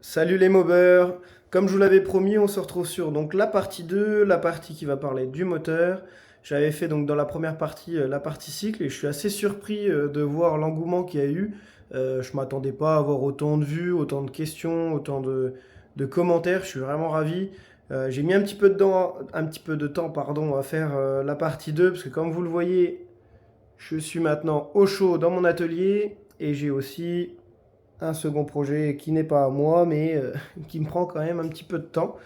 Salut les mobers! Comme je vous l'avais promis, on se retrouve sur donc la partie 2, la partie qui va parler du moteur. J'avais fait donc dans la première partie la partie cycle et je suis assez surpris de voir l'engouement qu'il y a eu. Je m'attendais pas à avoir autant de vues, autant de questions, autant de commentaires. Je suis vraiment ravi. J'ai mis un petit peu de temps pardon, à faire la partie 2 parce que comme vous le voyez, je suis maintenant au chaud dans mon atelier et j'ai aussi un second projet qui n'est pas à moi, mais qui me prend quand même un petit peu de temps.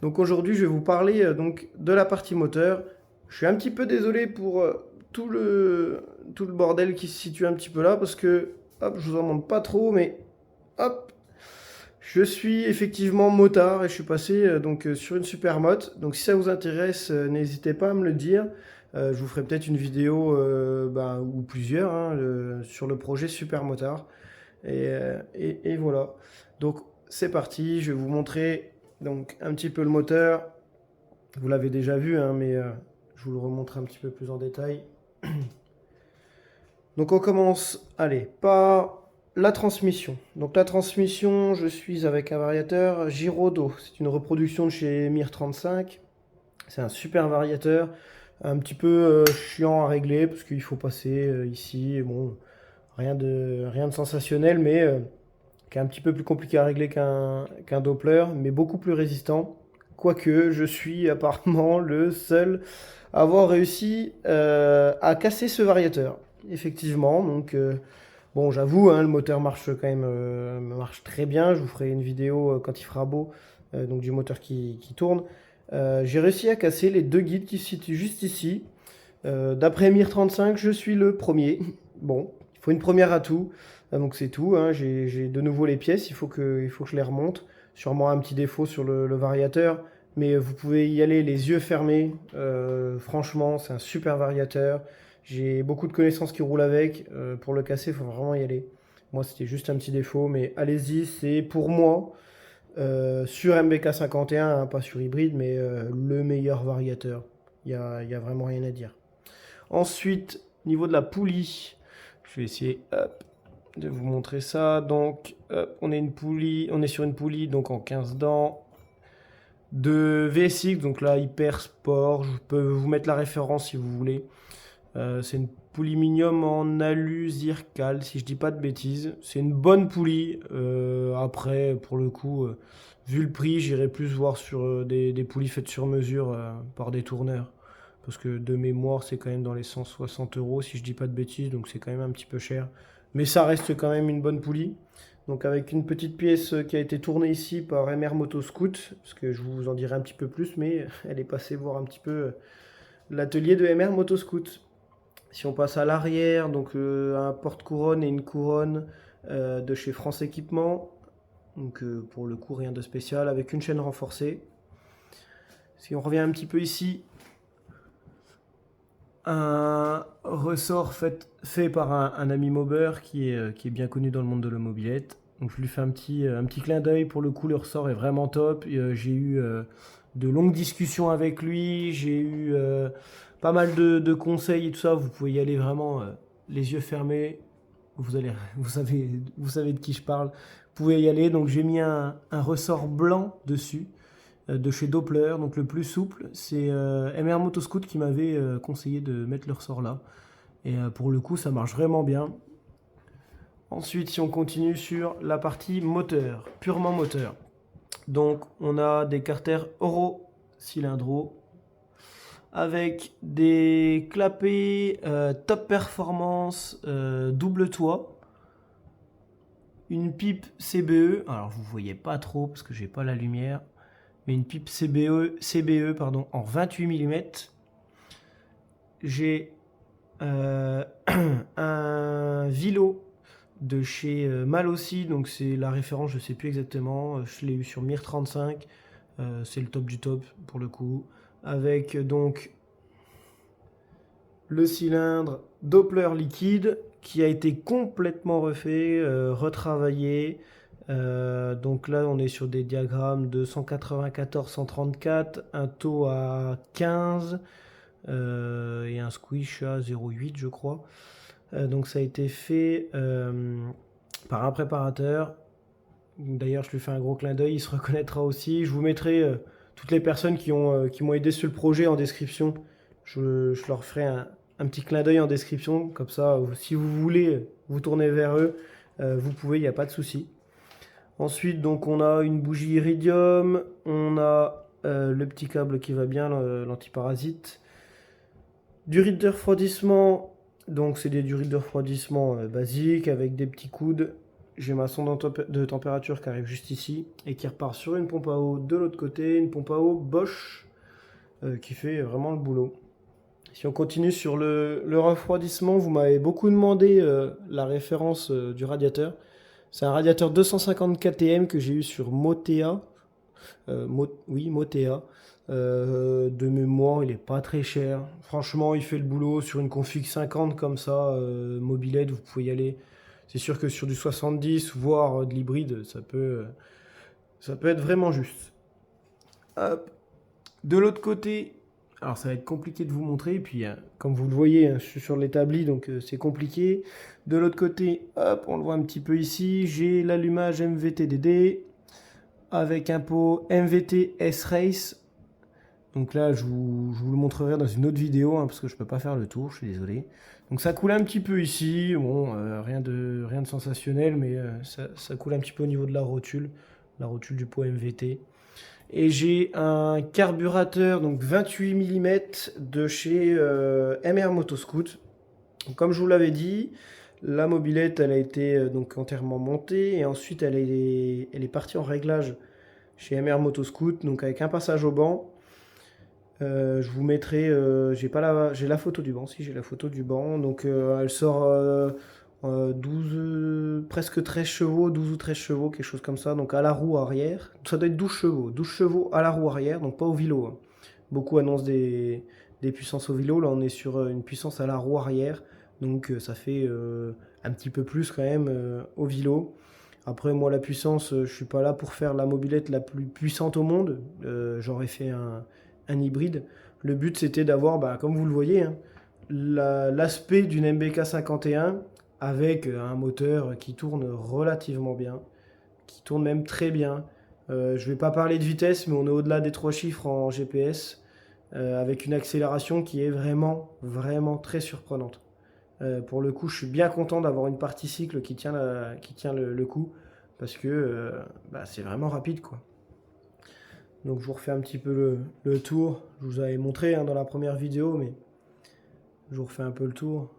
Donc aujourd'hui, je vais vous parler donc de la partie moteur. Je suis un petit peu désolé pour tout le bordel qui se situe un petit peu là, parce que, hop, je vous en montre pas trop, mais hop, je suis effectivement motard et je suis passé sur une supermoto. Donc si ça vous intéresse, n'hésitez pas à me le dire. Je vous ferai peut-être une vidéo ou plusieurs hein, sur le projet Supermotard. Et voilà. Donc c'est parti, je vais vous montrer donc un petit peu le moteur. Vous l'avez déjà vu, hein, mais je vous le remontre un petit peu plus en détail. Donc on commence, allez, par la transmission. Donc la transmission, je suis avec un variateur Girodo. C'est une reproduction de chez Mir 35. C'est un super variateur, un petit peu chiant à régler parce qu'il faut passer ici. Bon, rien de sensationnel, mais qui est un petit peu plus compliqué à régler qu'un Doppler, mais beaucoup plus résistant. Quoique, je suis apparemment le seul à avoir réussi à casser ce variateur. Effectivement, donc bon, j'avoue, hein, le moteur marche quand même marche très bien. Je vous ferai une vidéo quand il fera beau, donc du moteur qui tourne. J'ai réussi à casser les deux guides qui se situent juste ici. D'après Mir 35, je suis le premier. Bon, il faut une première à tout. Donc c'est tout, hein. J'ai de nouveau les pièces, il faut que je les remonte. Sûrement un petit défaut sur le variateur, mais vous pouvez y aller les yeux fermés. Franchement, c'est un super variateur. J'ai beaucoup de connaissances qui roulent avec. Pour le casser, il faut vraiment y aller. Moi, c'était juste un petit défaut, mais allez-y, c'est pour moi, sur MBK 51, hein, pas sur hybride, mais le meilleur variateur. Il y a vraiment rien à dire. Ensuite, au niveau de la poulie, je vais essayer hop, de vous montrer ça. Donc, hop, on est sur une poulie donc en 15 dents de VSX, donc là hyper sport. Je peux vous mettre la référence si vous voulez. C'est une poulie minium en alu zircal, si je dis pas de bêtises. C'est une bonne poulie. Après, pour le coup, vu le prix, j'irai plus voir sur des poulies faites sur mesure par des tourneurs. Parce que de mémoire, c'est quand même dans les 160 euros, si je dis pas de bêtises, donc c'est quand même un petit peu cher. Mais ça reste quand même une bonne poulie. Donc avec une petite pièce qui a été tournée ici par MR Moto Scoot, parce que je vous en dirai un petit peu plus, mais elle est passée voir un petit peu l'atelier de MR Moto Scoot. Si on passe à l'arrière, donc un porte-couronne et une couronne de chez France Équipement. Donc pour le coup, rien de spécial, avec une chaîne renforcée. Si on revient un petit peu ici, un ressort fait par un ami mobber qui est bien connu dans le monde de la mobilette. Donc je lui fais un petit clin d'œil. Pour le coup, le ressort est vraiment top. J'ai eu de longues discussions avec lui. J'ai eu pas mal de conseils et tout ça. Vous pouvez y aller vraiment les yeux fermés. Vous allez, vous savez de qui je parle. Vous pouvez y aller. Donc j'ai mis un ressort blanc dessus de chez Doppler, donc le plus souple. C'est MR Motoscoot qui m'avait conseillé de mettre le ressort là. Et pour le coup, ça marche vraiment bien. Ensuite, si on continue sur la partie moteur, purement moteur. Donc, on a des carters Euro cylindro avec des clapets top performance double toit, une pipe CBE. Alors, vous voyez pas trop parce que j'ai pas la lumière, mais une pipe CBE pardon, en 28 mm. J'ai un Vilo de chez Mal aussi, donc c'est la référence, je sais plus exactement. Je l'ai eu sur Mir 35, c'est le top du top pour le coup. Avec donc le cylindre Doppler liquide qui a été complètement refait, retravaillé. Donc là, on est sur des diagrammes de 194-134, un taux à 15 et un squish à 0,8 je crois. Donc ça a été fait par un préparateur. D'ailleurs, je lui fais un gros clin d'œil, il se reconnaîtra aussi. Je vous mettrai toutes les personnes qui m'ont aidé sur le projet en description. Je leur ferai un petit clin d'œil en description, comme ça, si vous voulez vous tourner vers eux, vous pouvez, il n'y a pas de souci. Ensuite, donc, on a une bougie iridium, on a le petit câble qui va bien, l'antiparasite. Durite de refroidissement, donc c'est des durites de refroidissement basiques avec des petits coudes. J'ai ma sonde de température qui arrive juste ici et qui repart sur une pompe à eau de l'autre côté, une pompe à eau Bosch qui fait vraiment le boulot. Si on continue sur le refroidissement, vous m'avez beaucoup demandé la référence du radiateur. C'est un radiateur 250 KTM que j'ai eu sur Motea. Oui, Motea. De mémoire, il est pas très cher. Franchement, il fait le boulot sur une config 50 comme ça, mobilette, vous pouvez y aller. C'est sûr que sur du 70, voire de l'hybride, ça peut être vraiment juste. Hop. De l'autre côté, alors ça va être compliqué de vous montrer, puis comme vous le voyez, je suis sur l'établi, donc c'est compliqué. De l'autre côté, hop, on le voit un petit peu ici, j'ai l'allumage MVT-DD avec un pot MVT S-Race. Donc là, je vous le montrerai dans une autre vidéo, hein, parce que je ne peux pas faire le tour, je suis désolé. Donc ça coule un petit peu ici, bon, rien de sensationnel, mais ça coule un petit peu au niveau de la rotule du pot MVT. Et j'ai un carburateur, donc 28 mm de chez MR Motoscoot. Donc, comme je vous l'avais dit, la mobilette, elle a été donc entièrement montée, et ensuite elle est partie en réglage chez MR Motoscoot, donc avec un passage au banc. Je vous mettrai, j'ai la photo du banc, si j'ai la photo du banc, donc elle sort 12, presque 13 chevaux, 12 ou 13 chevaux, quelque chose comme ça, donc à la roue arrière, ça doit être 12 chevaux à la roue arrière, donc pas au vélo, hein. Beaucoup annoncent des puissances au vélo, là on est sur une puissance à la roue arrière, donc ça fait un petit peu plus quand même au vélo. Après moi la puissance, je suis pas là pour faire la mobilette la plus puissante au monde, j'aurais fait un hybride. Le but c'était d'avoir, bah, comme vous le voyez, hein, l'aspect d'une MBK 51 avec un moteur qui tourne relativement bien, qui tourne même très bien. Je vais pas parler de vitesse, mais on est au-delà des 3 chiffres en GPS, avec une accélération qui est vraiment, vraiment très surprenante. Pour le coup, je suis bien content d'avoir une partie cycle qui tient, le coup, parce que bah, c'est vraiment rapide, quoi. Donc je vous refais un petit peu le tour. Je vous avais montré hein, dans la première vidéo, mais je vous refais un peu le tour.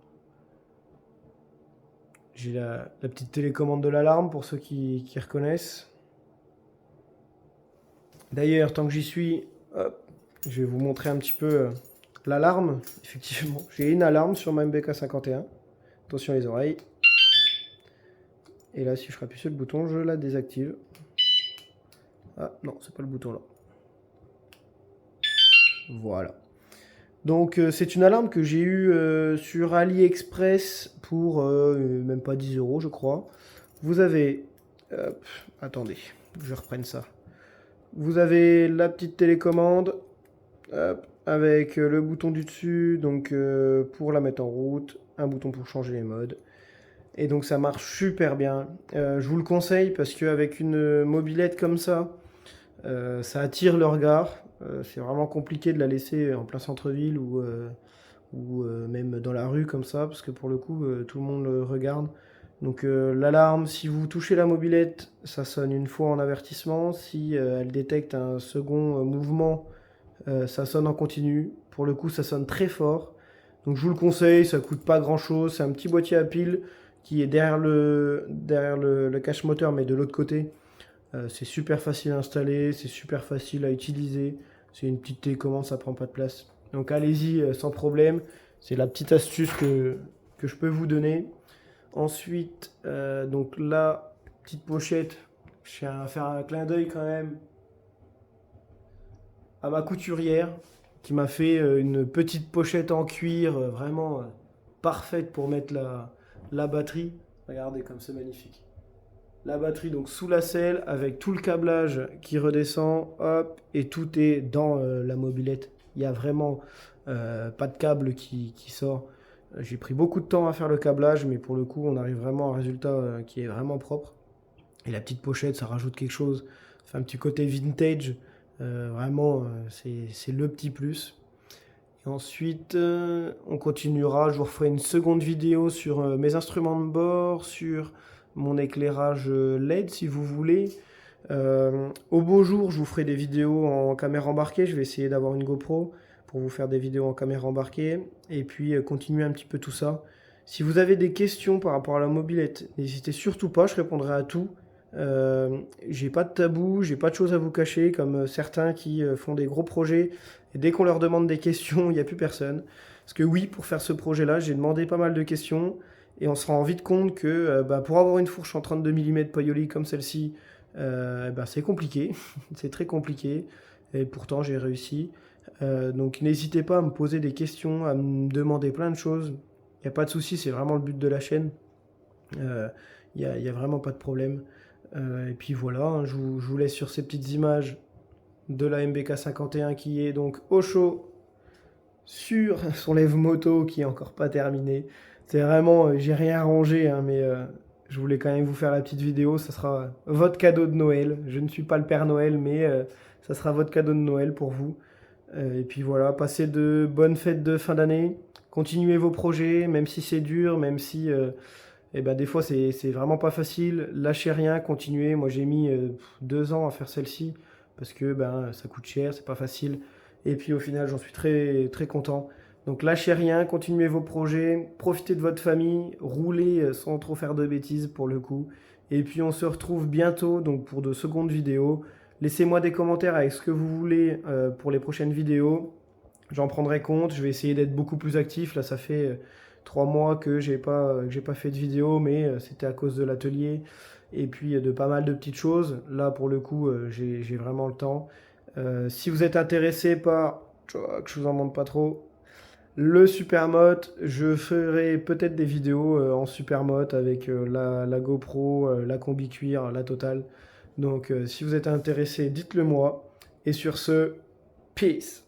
J'ai la petite télécommande de l'alarme pour ceux qui reconnaissent. D'ailleurs, tant que j'y suis, hop, je vais vous montrer un petit peu l'alarme. Effectivement, j'ai une alarme sur ma MBK 51. Attention les oreilles. Et là, si je rappuie sur le bouton, je la désactive. Ah non, c'est pas le bouton là. Voilà. Donc c'est une alarme que j'ai eue sur AliExpress pour même pas 10 € je crois. Vous avez... attendez, je reprenne ça. Vous avez la petite télécommande avec le bouton du dessus donc pour la mettre en route, un bouton pour changer les modes. Et donc ça marche super bien. Je vous le conseille parce qu'avec une mobilette comme ça attire le regard. C'est vraiment compliqué de la laisser en plein centre-ville ou même dans la rue comme ça, parce que pour le coup, tout le monde le regarde. Donc l'alarme, si vous touchez la mobilette, ça sonne une fois en avertissement. Si elle détecte un second mouvement, ça sonne en continu. Pour le coup, ça sonne très fort. Donc je vous le conseille, ça coûte pas grand-chose. C'est un petit boîtier à pile qui est derrière le cache moteur, mais de l'autre côté. C'est super facile à installer, c'est super facile à utiliser. C'est une petite télécommande, ça prend pas de place. Donc allez-y sans problème. C'est la petite astuce que je peux vous donner. Ensuite, donc la petite pochette, je tiens à faire un clin d'œil quand même à ma couturière qui m'a fait une petite pochette en cuir vraiment parfaite pour mettre la batterie. Regardez comme c'est magnifique. La batterie donc sous la selle avec tout le câblage qui redescend, hop, et tout est dans la mobilette. Il n'y a vraiment pas de câble qui sort. J'ai pris beaucoup de temps à faire le câblage, mais pour le coup, on arrive vraiment à un résultat qui est vraiment propre. Et la petite pochette, ça rajoute quelque chose. Ça fait un petit côté vintage. Vraiment, c'est le petit plus. Et ensuite, on continuera. Je vous referai une seconde vidéo sur mes instruments de bord, sur mon éclairage LED si vous voulez. Au beau jour, je vous ferai des vidéos en caméra embarquée. Je vais essayer d'avoir une GoPro pour vous faire des vidéos en caméra embarquée. Et puis continuer un petit peu tout ça. Si vous avez des questions par rapport à la mobilette, n'hésitez surtout pas, je répondrai à tout. J'ai pas de tabou, j'ai pas de choses à vous cacher, comme certains qui font des gros projets, et dès qu'on leur demande des questions, il n'y a plus personne. Parce que oui, pour faire ce projet-là, j'ai demandé pas mal de questions, et on se rend vite compte que pour avoir une fourche en 32 mm Paoli comme celle-ci, c'est compliqué, c'est très compliqué, et pourtant j'ai réussi. Donc n'hésitez pas à me poser des questions, à me demander plein de choses. Il n'y a pas de souci, c'est vraiment le but de la chaîne. Il y a vraiment pas de problème. Et puis voilà, hein, je vous laisse sur ces petites images de la MBK 51 qui est donc au chaud sur son lève moto qui est encore pas terminé. C'est vraiment, j'ai rien rangé, hein, mais je voulais quand même vous faire la petite vidéo. Ça sera votre cadeau de Noël. Je ne suis pas le Père Noël, mais ça sera votre cadeau de Noël pour vous. Et puis voilà, passez de bonnes fêtes de fin d'année. Continuez vos projets, même si c'est dur, même si des fois c'est vraiment pas facile. Lâchez rien, continuez. Moi j'ai mis 2 ans à faire celle-ci parce que ça coûte cher, c'est pas facile. Et puis au final j'en suis très très content. Donc lâchez rien, continuez vos projets, profitez de votre famille, roulez sans trop faire de bêtises pour le coup. Et puis on se retrouve bientôt donc pour de secondes vidéos. Laissez-moi des commentaires avec ce que vous voulez pour les prochaines vidéos. J'en prendrai compte. Je vais essayer d'être beaucoup plus actif. Là, ça fait 3 mois que j'ai pas fait de vidéo, mais c'était à cause de l'atelier et puis de pas mal de petites choses. Là, pour le coup, j'ai vraiment le temps. Si vous êtes intéressé par, que je vous en montre pas trop, le Supermote, je ferai peut-être des vidéos en Supermote avec la GoPro, la combi cuir, la totale. Donc si vous êtes intéressé, dites-le moi. Et sur ce, peace.